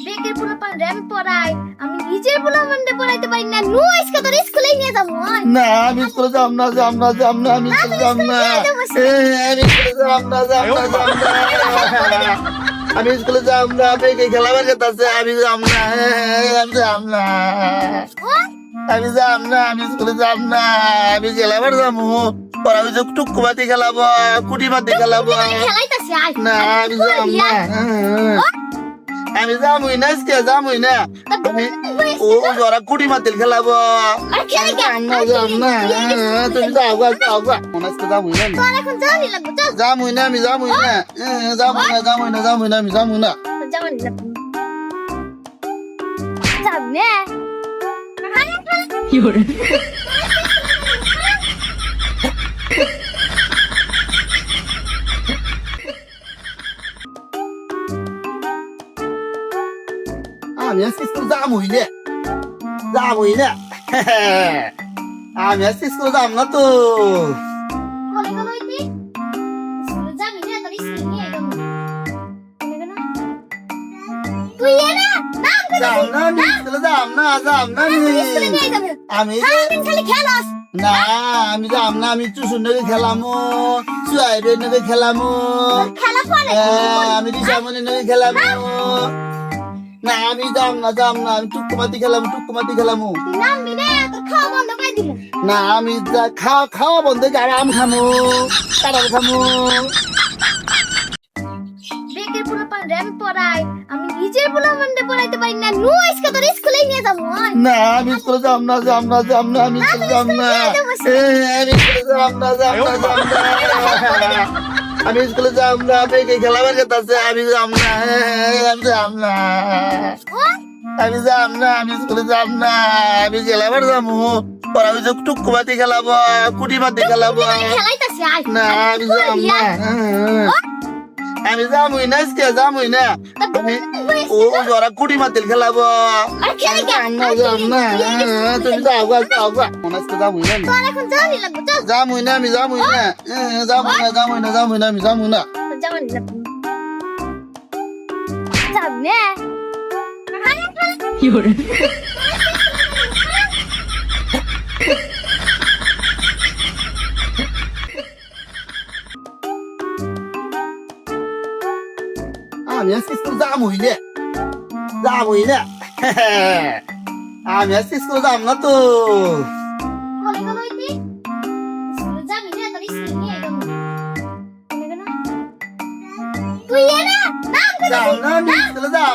বেকের পোলাপান র্যাম পড়ায় আমি নিজের পোলাপানকে পড়াইতে পারি না। নু আজকে তোর স্কুলে নিয়ে যাবো। না আমি স্কুলে যাব না আমি স্কুলে যাব না আমি স্কুলে যাব না আমি স্কুলে যাব না বেকে খেলাবার কথা আছে আমি যাব না আমি যাব না আমি স্কুলে যাব না আমি খেলাবার যাবো পরে ওই যে টুকুবাতি খেলাবো কুটিবাতি খেলাবো খেলাইতাছি আয়। না আমি যাব না আমি যাবই না আজকে যাবই না আমি ও ওরা কুটি মাতিল খেলাবো তুমি যাও মনে আজকে যাবই না তোর এখন জানি লাগবে চল। যাবই না আমি যাবই না আমি যাবই না তোর জানি লাগবে। যাবি না? আমি আজকে স্কুল যাবই না আমি আজকে স্কুল যাব না তো কলে গেল হইতি? স্কুলে যাবি না, তোর স্কুলে নিয়ে যাবো। কলে গেল? তুই এ না? নাম করে যাব না আমি স্কুলে যাব না স্কুলে নিয়ে যাবে। আমি সারাদিন খালি খেলাস। না আমি যাব না আমি টুসুন নগে খেলামো সুয়াইবের নগে খেলামো খেলা পরে। আমি রিসামনের নগে খেলামো না আমি যাব না আমি টুকুমাতি খেলামো তুই নামবি না, তোর খাওয়া বন্ধ করে দিল। না আমি খাওয়া বন্ধ করে আম খামো কাঁঠাল খামো বেকের পোলাপান র্যাম পড়ায় আমি নিজের পোলাপানকে পড়াইতে পারি না। নু আজকে তোর স্কুলে নিয়ে যাবো। না আমি স্কুলে যাব না আমি স্কুলে যাব না আমি স্কুলে যাব না আমি স্কুলে যাব না বেকে খেলাবার কথা আছে আমি যাব না আমি স্কুলে যাব না আমি খেলাবার যাবো পরে ওই যে টুকুবাতি খেলাবো কুটিবাতি খেলাবো খেলাইতাছি আয়। না আমি যাব না আমি যাবই না আজকে যাবই না আমি ও ওরা কুটি মাতিল খেলাবো তুমি যাও মনে আজকে যাবই না তোর এখন জানি লাগবে চল। যাবই না আমি যাবই না আমি যাবই না তোর জানি লাগবে। যাবি না? আমি আজকে স্কুল যাবই না আমি আজকে স্কুল যাব না তো কলে গেল হইতি? স্কুলে যাবি না, তোর স্কুলে নিয়ে যাবো। কলে গেল? তুই এ না? নাম করে যাব না আমি স্কুলে যাব